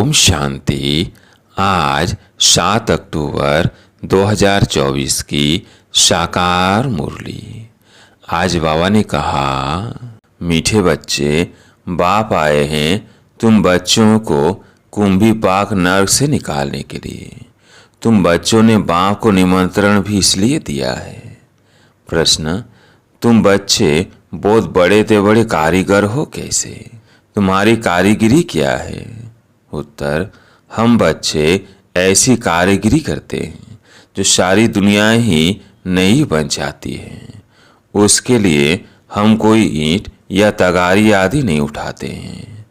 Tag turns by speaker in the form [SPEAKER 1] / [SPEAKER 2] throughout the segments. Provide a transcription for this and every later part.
[SPEAKER 1] ओम शांति। आज 7 अक्टूबर 2024 की साकार मुरली। आज बाबा ने कहा, मीठे बच्चे, बाप आए हैं तुम बच्चों को कुंभी पाक नर्क से निकालने के लिए। तुम बच्चों ने बाप को निमंत्रण भी इसलिए दिया है। प्रश्न, तुम बच्चे बहुत बड़े ते बड़े कारीगर हो कैसे? तुम्हारी कारीगिरी क्या है? उत्तर, हम बच्चे ऐसी कारीगिरी करते हैं जो सारी दुनिया ही नई बन जाती है। उसके लिए हम कोई ईंट या तगारी आदि नहीं उठाते हैं,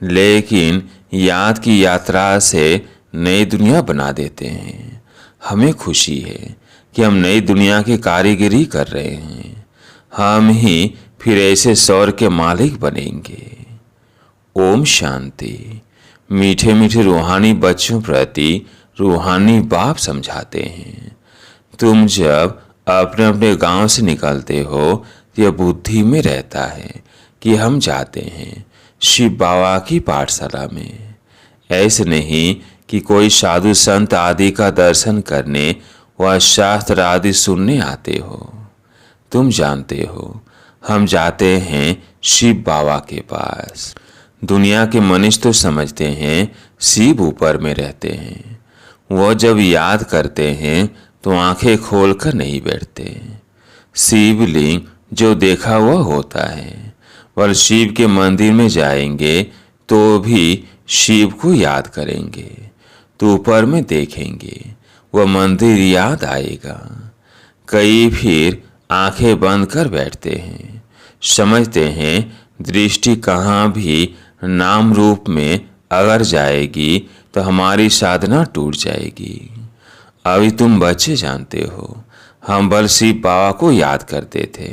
[SPEAKER 1] लेकिन याद की यात्रा से नई दुनिया बना देते हैं। हमें खुशी है कि हम नई दुनिया की कारीगरी कर रहे हैं। हम ही फिर ऐसे सौर के मालिक बनेंगे। ओम शांति। मीठे मीठे रूहानी बच्चों प्रति रूहानी बाप समझाते हैं। तुम जब अपने अपने गांव से निकलते हो तो यह बुद्धि में रहता है कि हम जाते हैं शिव बाबा की पाठशाला में। ऐसे नहीं कि कोई साधु संत आदि का दर्शन करने व शास्त्र आदि सुनने आते हो। तुम जानते हो हम जाते हैं शिव बाबा के पास। दुनिया के मनुष्य तो समझते हैं शिव ऊपर में रहते हैं। वो जब याद करते हैं तो आंखें खोलकर नहीं बैठते। शिवलिंग जो देखा हुआ होता है, वह शिव के मंदिर में जाएंगे तो भी शिव को याद करेंगे तो ऊपर में देखेंगे वह मंदिर याद आएगा। कई फिर आंखें बंद कर बैठते हैं, समझते हैं दृष्टि कहाँ भी नाम रूप में अगर जाएगी तो हमारी साधना टूट जाएगी। अभी तुम बच्चे जानते हो हम बल शिव बाबा को याद करते थे।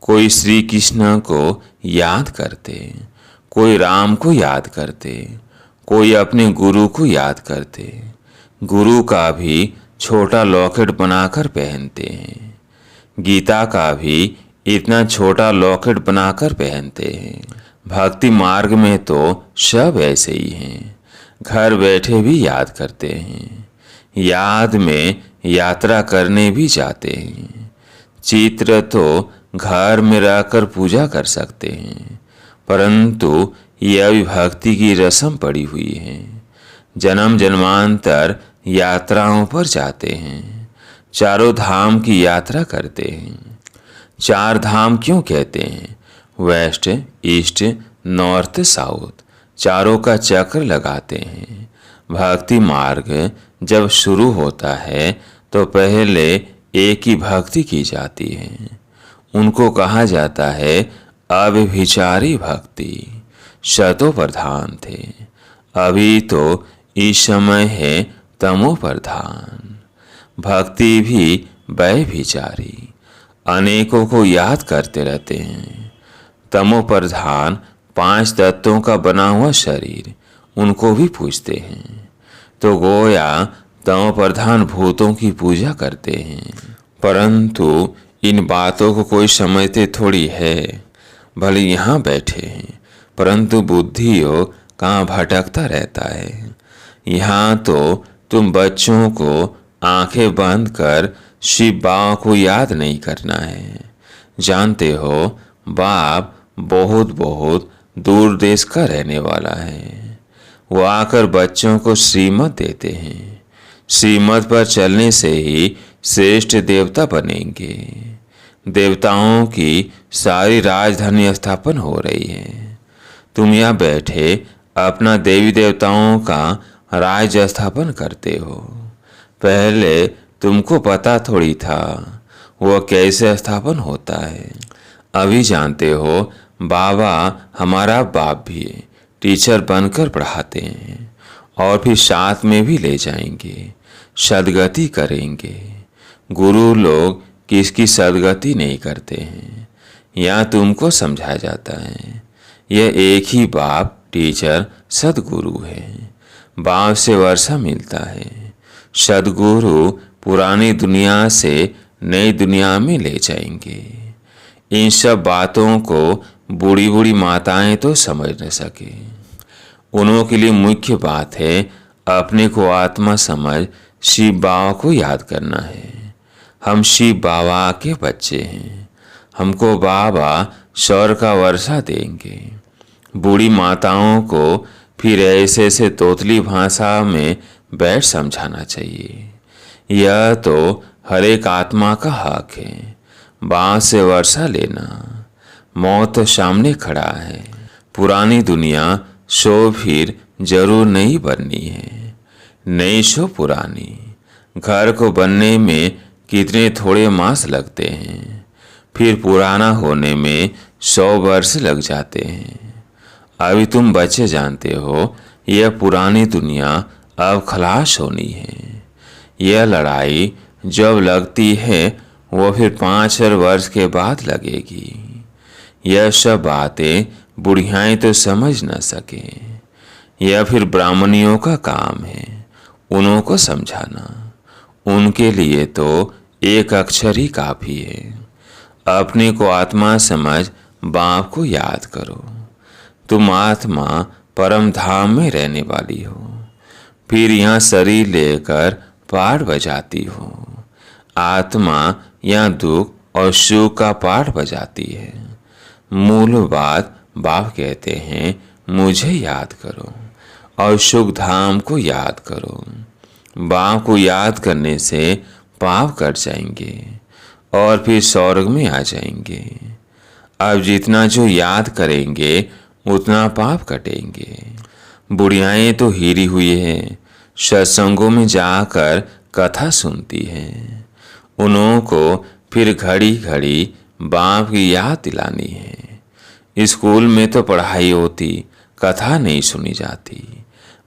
[SPEAKER 1] कोई श्री कृष्ण को याद करते, कोई राम को याद करते, कोई अपने गुरु को याद करते। गुरु का भी छोटा लॉकेट बनाकर पहनते हैं। गीता का भी इतना छोटा लॉकेट बनाकर पहनते हैं। भक्ति मार्ग में तो सब ऐसे ही हैं। घर बैठे भी याद करते हैं, याद में यात्रा करने भी जाते हैं। चित्र तो घर में रहकर पूजा कर सकते हैं, परंतु यह भी भक्ति की रस्म पड़ी हुई है। जन्म जन्मांतर यात्राओं पर जाते हैं, चारों धाम की यात्रा करते हैं। 4 धाम क्यों कहते हैं? वेस्ट, ईस्ट, नॉर्थ, साउथ, चारों का चक्र लगाते हैं। भक्ति मार्ग जब शुरू होता है तो पहले एक ही भक्ति की जाती है। उनको कहा जाता है अव्यभिचारी भक्ति। शतो प्रधान थे, अभी तो इस समय है तमो प्रधान। भक्ति भी व्यभिचारी, अनेकों को याद करते रहते हैं। तमो प्रधान 5 तत्वों का बना हुआ शरीर, उनको भी पूजते हैं तो गोया तमो प्रधान भूतों की पूजा करते हैं। परंतु इन बातों को कोई समझते थोड़ी है। भले यहाँ बैठे हैं परंतु बुद्धि हो कहाँ भटकता रहता है। यहाँ तो तुम बच्चों को आंखें बंद कर शिव बाबा को याद नहीं करना है। जानते हो बाप बहुत बहुत दूर देश का रहने वाला है। वो आकर बच्चों को श्रीमत देते हैं। श्रीमत पर चलने से ही श्रेष्ठ देवता बनेंगे। देवताओं की सारी राजधानी स्थापन हो रही है। तुम यहाँ बैठे अपना देवी देवताओं का राज्य स्थापन करते हो। पहले तुमको पता थोड़ी था वो कैसे स्थापन होता है। अभी जानते हो बाबा हमारा बाप भी है, टीचर बनकर पढ़ाते हैं और फिर साथ में भी ले जाएंगे, सदगति करेंगे। गुरु लोग किसकी सदगति नहीं करते हैं, यहाँ तुमको समझाया जाता है। यह एक ही बाप टीचर सदगुरु है। बाप से वर्षा मिलता है। सदगुरु पुरानी दुनिया से नई दुनिया में ले जाएंगे। इन सब बातों को बूढ़ी बूढ़ी माताएं तो समझ न सके। उन्हों के लिए मुख्य बात है अपने को आत्मा समझ शिव बाबा को याद करना है। हम शिव बाबा के बच्चे हैं, हमको बाबा सौर का वर्षा देंगे। बूढ़ी माताओं को फिर ऐसे ऐसे तोतली भाषा में बैठ समझाना चाहिए। यह तो हर एक आत्मा का हक है, बाँस से वर्षा लेना। मौत सामने खड़ा है, पुरानी दुनिया सो फिर जरूर नहीं बननी है, नई सो पुरानी। घर को बनने में कितने थोड़े मास लगते हैं, फिर पुराना होने में 100 वर्ष लग जाते हैं। अभी तुम बच्चे जानते हो यह पुरानी दुनिया अब खलास होनी है। यह लड़ाई जब लगती है वो फिर 5,000 वर्ष के बाद लगेगी। यह सब बातें बुढ़ियाएं तो समझ न सके, यह फिर ब्राह्मणियों का काम है उन्हों को समझाना। उनके लिए तो एक अक्षर ही काफी है। अपने को आत्मा समझ बाप को याद करो। तुम आत्मा परम धाम में रहने वाली हो, फिर यहाँ शरीर लेकर पाठ बजाती हो। आत्मा यहाँ दुख और सुख का पाठ बजाती है। मूल बात बाप कहते हैं मुझे याद करो और सुख धाम को याद करो। बाप को याद करने से पाप कट जाएंगे और फिर स्वर्ग में आ जाएंगे। अब जितना जो याद करेंगे उतना पाप कटेंगे। बुढ़ियाएं तो हिरी हुई हैं, सत्संगों में जाकर कथा सुनती हैं। उन्हों को फिर घड़ी घड़ी बाप की याद दिलानी है। स्कूल में तो पढ़ाई होती, कथा नहीं सुनी जाती।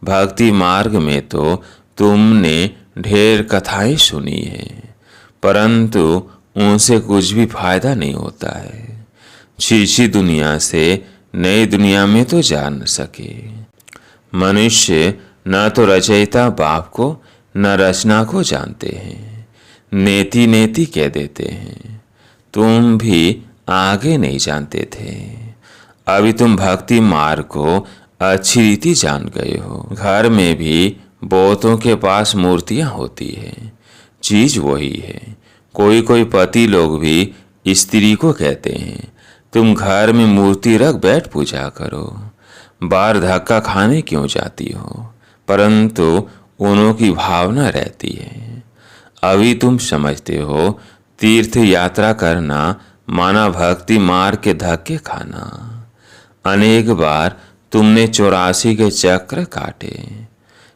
[SPEAKER 1] भक्ति मार्ग में तो तुमने ढेर कथाएं सुनी है, परंतु उनसे कुछ भी फायदा नहीं होता है। शीशी दुनिया से नई दुनिया में तो जा न सके। मनुष्य न तो रचयिता बाप को न रचना को जानते हैं, नेति नेति कह देते हैं। तुम भी आगे नहीं जानते थे, अभी तुम भक्ति मार्ग को अच्छी रीति जान गए हो। घर में भी बहुतों के पास मूर्तियां होती है, चीज वही है। कोई कोई पति लोग भी स्त्री को कहते हैं तुम घर में मूर्ति रख बैठ पूजा करो, बाहर धक्का खाने क्यों जाती हो, परंतु उन्हों की भावना रहती है। अभी तुम समझते हो तीर्थ यात्रा करना माना भक्ति मार्ग के धक्के खाना। अनेक बार तुमने 84 के चक्र काटे।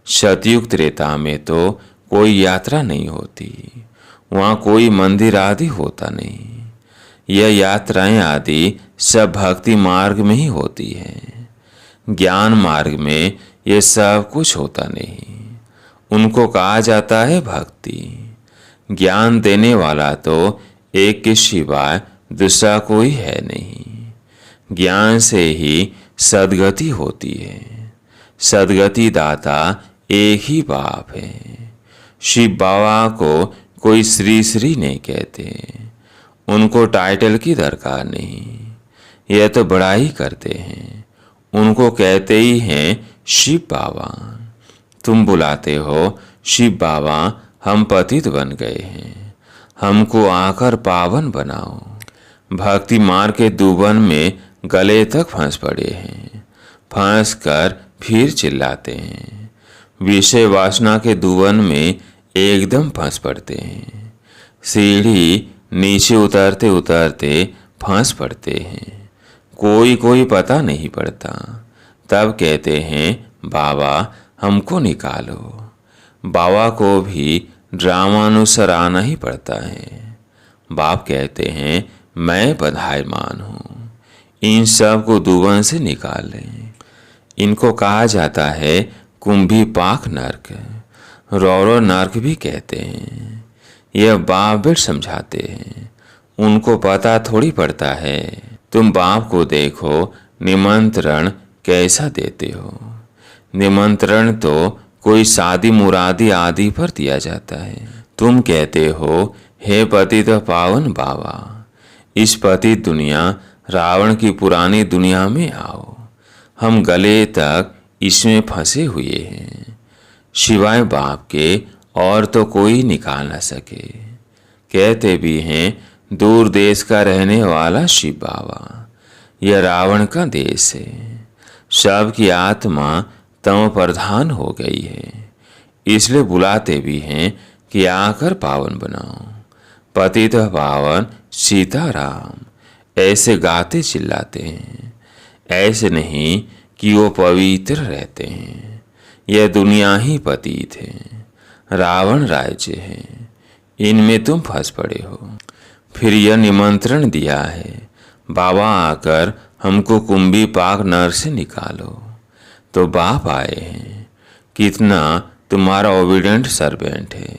[SPEAKER 1] सतयुग त्रेता में तो कोई यात्रा नहीं होती, वहाँ कोई मंदिर आदि होता नहीं। यह यात्राएं आदि सब भक्ति मार्ग में ही होती है। ज्ञान मार्ग में ये सब कुछ होता नहीं, उनको कहा जाता है भक्ति। ज्ञान देने वाला तो एक के सिवाय दूसरा कोई है नहीं। ज्ञान से ही सदगति होती है। सदगति दाता एक ही बाप है। शिव बाबा को कोई श्री श्री नहीं कहते, उनको टाइटल की दरकार नहीं। यह तो बड़ाई करते हैं, उनको कहते ही हैं शिव बाबा। तुम बुलाते हो शिव बाबा हम पतित बन गए हैं, हमको आकर पावन बनाओ। भक्ति मार्ग के दुबन में गले तक फंस पड़े हैं, फंस कर फिर चिल्लाते हैं। विषय वासना के दुबन में एकदम फंस पड़ते हैं। सीढ़ी नीचे उतरते उतरते फंस पड़ते हैं। कोई कोई पता नहीं पड़ता, तब कहते हैं बाबा हमको निकालो। बाबा को भी ड्रामानुसार आना ही पड़ता है। बाप कहते हैं मैं बधाईमान हूँ, इन सब को दुबन से निकाल लें। इनको कहा जाता है कुंभी पाक नर्क, रौरो नर्क भी कहते हैं। यह बाप बेट समझाते हैं, उनको पता थोड़ी पड़ता है। तुम बाप को देखो निमंत्रण कैसा देते हो। निमंत्रण तो कोई शादी मुरादी आदि पर दिया जाता है। तुम कहते हो हे पतित पावन बाबा, इस पतित दुनिया रावण की पुरानी दुनिया में आओ। हम गले तक इसमें फंसे हुए हैं, सिवाय बाप के और तो कोई निकाल न सके। कहते भी हैं दूर देश का रहने वाला शिव बाबा, यह रावण का देश है। सबकी आत्मा तम प्रधान हो गई है, इसलिए बुलाते भी हैं कि आकर पावन बनाओ। पतित पावन सीताराम ऐसे गाते चिल्लाते हैं। ऐसे नहीं कि वो पवित्र रहते हैं। यह दुनिया ही पतित है, रावण राज्य है, इनमें तुम फंस पड़े हो। फिर यह निमंत्रण दिया है, बाबा आकर हमको कुंभी पाक नर से निकालो। तो बाप आए हैं, कितना तुम्हारा ओबीडेंट सर्वेंट है।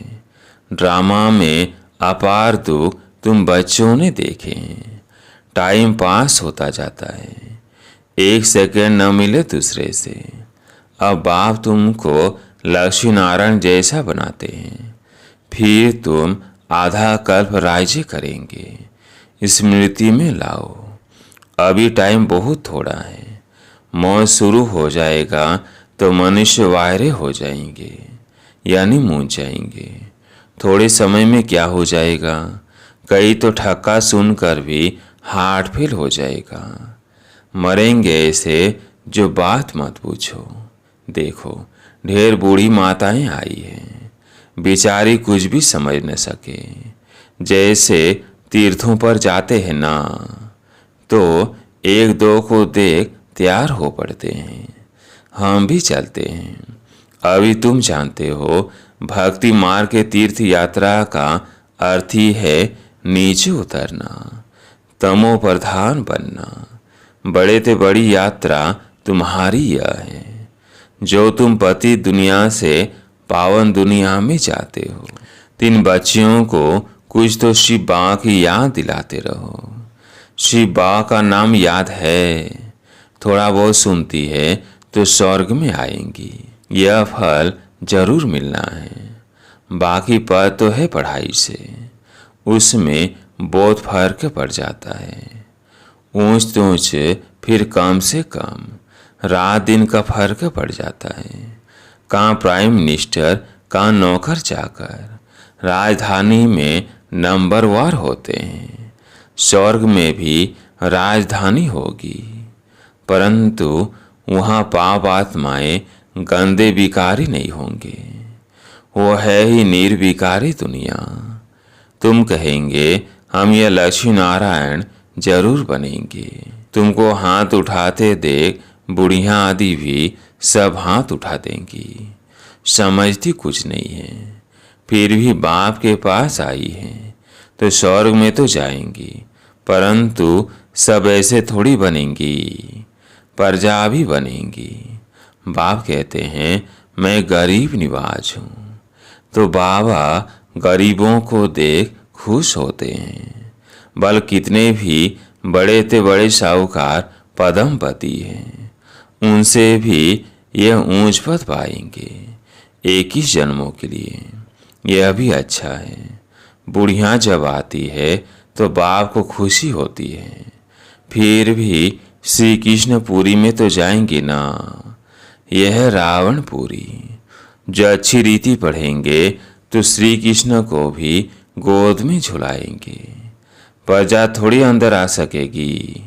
[SPEAKER 1] ड्रामा में अपार दुख तुम बच्चों ने देखे हैं। टाइम पास होता जाता है, एक सेकेंड न मिले दूसरे से। अब बाप तुमको लक्ष्मी नारायण जैसा बनाते हैं, फिर तुम आधा कल्प राज्य करेंगे। स्मृति में लाओ, अभी टाइम बहुत थोड़ा है। मौत शुरू हो जाएगा तो मनुष्य वायरे हो जाएंगे, यानी मूंझ जाएंगे। थोड़े समय में क्या हो जाएगा, कई तो ठक्का सुनकर भी हार्ट फेल हो जाएगा। मरेंगे ऐसे जो बात मत पूछो। देखो ढेर बूढ़ी माताएं आई हैं, बेचारी कुछ भी समझ न सके। जैसे तीर्थों पर जाते हैं ना, तो एक दो को देख तैयार हो पड़ते हैं। हम भी चलते हैं। अभी तुम जानते हो भक्ति मार्ग के तीर्थ यात्रा का अर्थ ही है नीचे उतरना, तमो प्रधान बनना। बड़े ते बड़ी यात्रा तुम्हारी यह है, जो तुम पति दुनिया से पावन दुनिया में जाते हो। तीन बच्चियों को कुछ तो शिव बाबा की याद दिलाते रहो। शिव बाबा का नाम याद है, थोड़ा बहुत सुनती है तो स्वर्ग में आएंगी। यह फल जरूर मिलना है। बाकी पद तो है पढ़ाई से, उसमें बहुत फर्क पड़ जाता है। ऊंच तो ऊंच, फिर कम से कम, रात दिन का फर्क पड़ जाता है। कहाँ प्राइम मिनिस्टर, कहाँ नौकर चाकर। राजधानी में नंबरवार होते हैं, स्वर्ग में भी राजधानी होगी, परंतु वहाँ पाप आत्माएं गंदे विकारी नहीं होंगे। वो है ही निर्विकारी दुनिया। तुम कहेंगे हम यह लक्ष्मी नारायण जरूर बनेंगे। तुमको हाथ उठाते देख बुढ़िया आदि भी सब हाथ उठा देंगी। समझती कुछ नहीं है, फिर भी बाप के पास आई है तो स्वर्ग में तो जाएंगी, परंतु सब ऐसे थोड़ी बनेंगी, प्रजा भी बनेंगी। बाप कहते हैं मैं गरीब निवाज हूँ, तो बाबा गरीबों को देख खुश होते हैं। बल कितने भी बड़े ते बड़े साहूकार पदमपति हैं, उनसे भी यह ऊंच पद पाएंगे 21 जन्मों के लिए। यह भी अच्छा है। बुढ़िया जब आती है तो बाप को खुशी होती है। फिर भी श्री कृष्णपुरी में तो जाएंगे ना। यह रावणपुरी। जो अच्छी रीति पढ़ेंगे तो श्री कृष्ण को भी गोद में झुलाएंगे। प्रजा थोड़ी अंदर आ सकेगी,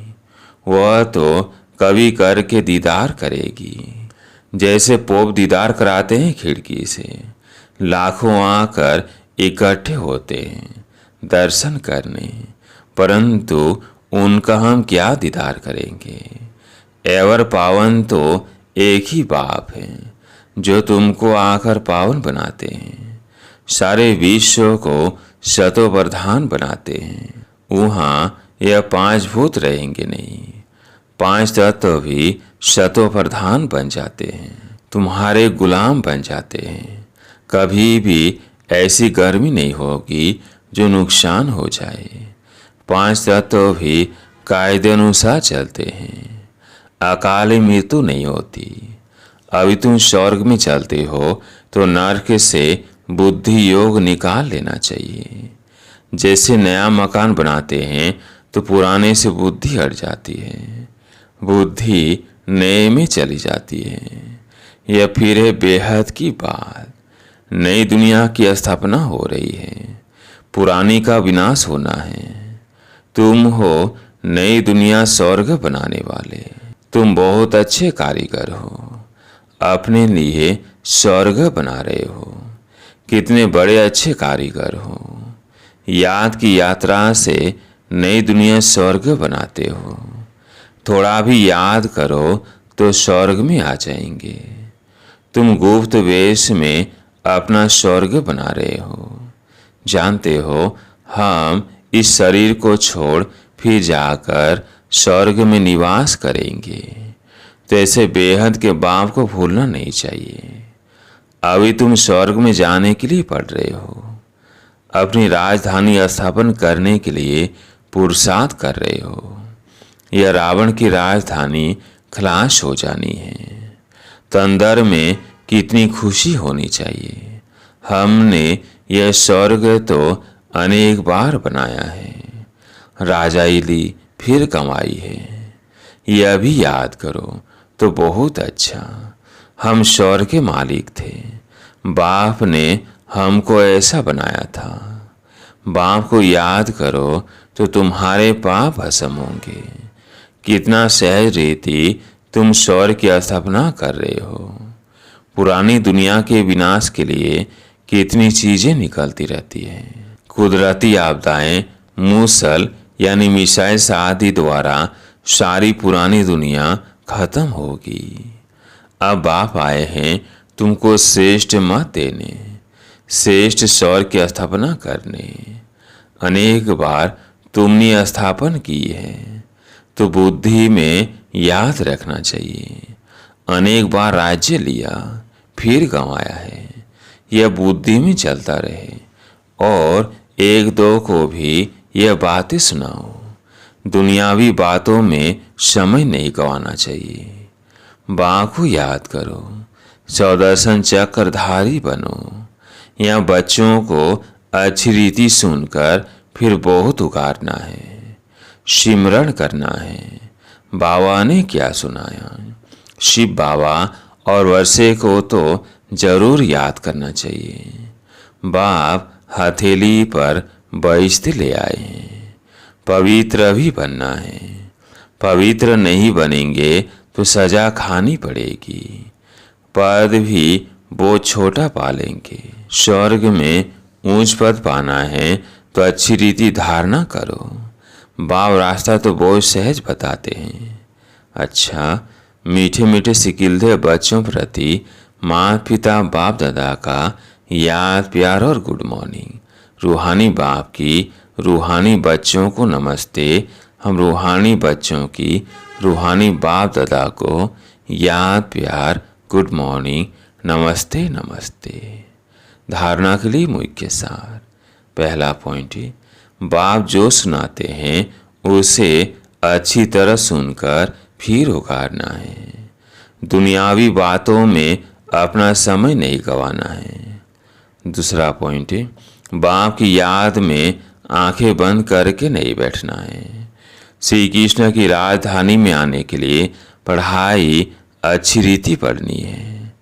[SPEAKER 1] वह तो कभी करके दीदार करेगी। जैसे पोप दीदार कराते हैं खिड़की से, लाखों आकर इकट्ठे होते हैं दर्शन करने, परंतु उनका हम क्या दीदार करेंगे। एवर पावन तो एक ही बाप है, जो तुमको आकर पावन बनाते हैं, सारे विश्व को शतो प्रधान बनाते हैं। वहाँ यह 5 भूत रहेंगे नहीं, 5 तत्व भी शतो प्रधान बन जाते हैं, तुम्हारे गुलाम बन जाते हैं। कभी भी ऐसी गर्मी नहीं होगी जो नुकसान हो जाए। 5 तत्व भी कायदे अनुसार चलते हैं, अकाल मृत्यु नहीं होती। अभी तुम स्वर्ग में चलते हो तो नरक से बुद्धि योग निकाल लेना चाहिए। जैसे नया मकान बनाते हैं तो पुराने से बुद्धि हट जाती है, बुद्धि नए में चली जाती है। यह फिर है बेहद की बात। नई दुनिया की स्थापना हो रही है, पुरानी का विनाश होना है। तुम हो नई दुनिया स्वर्ग बनाने वाले। तुम बहुत अच्छे कारीगर हो, अपने लिए स्वर्ग बना रहे हो। कितने बड़े अच्छे कारीगर हो। याद की यात्रा से नई दुनिया स्वर्ग बनाते हो। थोड़ा भी याद करो तो स्वर्ग में आ जाएंगे। तुम गुप्त वेश में अपना स्वर्ग बना रहे हो। जानते हो हम इस शरीर को छोड़ फिर जाकर स्वर्ग में निवास करेंगे। तो ऐसे बेहद के बाप को भूलना नहीं चाहिए। अभी तुम स्वर्ग में जाने के लिए पढ़ रहे हो, अपनी राजधानी स्थापन करने के लिए पुरुषार्थ कर रहे हो। यह रावण की राजधानी खलास हो जानी है, तो अंदर में कितनी खुशी होनी चाहिए। हमने यह स्वर्ग तो अनेक बार बनाया है, राजाई ली फिर कमाई है। यह भी याद करो तो बहुत अच्छा। हम स्वर्ग के मालिक थे, बाप ने हमको ऐसा बनाया था। बाप को याद करो तो तुम्हारे पाप भस्म होंगे। कितना सहज रीति तुम स्वर्ग की स्थापना कर रहे हो। पुरानी दुनिया के विनाश के लिए कितनी चीजें निकलती रहती हैं। कुदरती आपदाएं, मूसल यानी मिसाइल आदि द्वारा सारी पुरानी दुनिया खत्म होगी। अब बाप आए हैं तुमको श्रेष्ठ मत देने, श्रेष्ठ स्वर्ग की स्थापना करने। अनेक बार तुमने स्थापन की है, तो बुद्धि में याद रखना चाहिए। अनेक बार राज्य लिया फिर गंवाया है। यह बुद्धि में चलता रहे और एक दो को भी यह बातें सुनाओ। दुनियावी बातों में समय नहीं गंवाना चाहिए। बाप को याद करो, सौदर्शन चक्रधारी बनो। यहाँ बच्चों को अच्छी रीति सुनकर फिर बहुत उगारना है, सिमरण करना है। बाबा ने क्या सुनाया, शिव बाबा और वर्षे को तो जरूर याद करना चाहिए। बाप हथेली पर बेइज्जती ले आए हैं। पवित्र भी बनना है। पवित्र नहीं बनेंगे तो सजा खानी पड़ेगी। पद भी वो छोटा पालेंगे। स्वर्ग में ऊंच पद पाना है तो अच्छी रीति धारणा करो। बाप रास्ता तो बहुत सहज बताते हैं। अच्छा, मीठे मीठे सिकिलदे बच्चों प्रति माता पिता बाप दादा का याद प्यार और गुड मॉर्निंग। रूहानी बाप की रूहानी बच्चों को नमस्ते। हम रूहानी बच्चों की रूहानी बाप दादा को याद प्यार गुड मॉर्निंग नमस्ते नमस्ते। धारणा के लिए मुख्य सार। पहला पॉइंट है, बाप जो सुनाते हैं उसे अच्छी तरह सुनकर फिर उगारना है। दुनियावी बातों में अपना समय नहीं गंवाना है। दूसरा पॉइंट है, बाप की याद में आंखें बंद करके नहीं बैठना है। श्री कृष्ण की राजधानी में आने के लिए पढ़ाई अच्छी रीति पढ़नी है।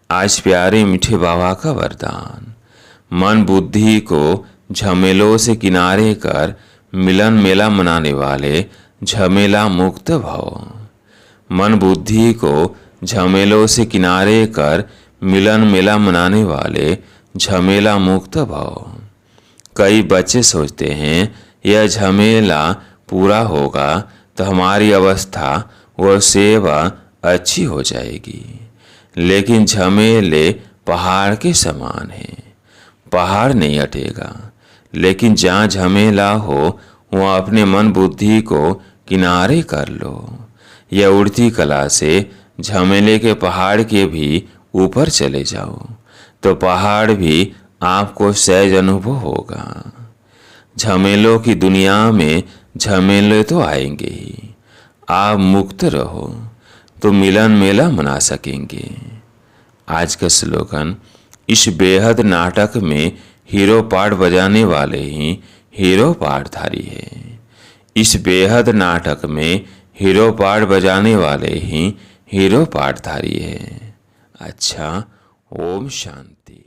[SPEAKER 1] आज प्यारे मीठे बाबा का वरदान, मन बुद्धि को झमेलों से किनारे कर मिलन मेला मनाने वाले झमेला मुक्त भव। मन बुद्धि को झमेलों से किनारे कर मिलन मेला मनाने वाले झमेला मुक्त भव। कई बच्चे सोचते हैं यह झमेला पूरा होगा तो हमारी अवस्था व सेवा अच्छी हो जाएगी। लेकिन झमेले पहाड़ के समान हैं। पहाड़ नहीं हटेगा, लेकिन जहाँ झमेला हो वहाँ अपने मन बुद्धि को किनारे कर लो। यह उड़ती कला से झमेले के पहाड़ के भी ऊपर चले जाओ तो पहाड़ भी आपको सहज अनुभव होगा। झमेलों की दुनिया में झमेले तो आएंगे ही। आप मुक्त रहो तो मिलन मेला मना सकेंगे। आज का स्लोगन, इस बेहद नाटक में हीरो पार्ट बजाने वाले ही हीरो पार्टधारी है। इस बेहद नाटक में हीरो पार्ट बजाने वाले ही हीरो पार्टधारी है। अच्छा, ओम शांति।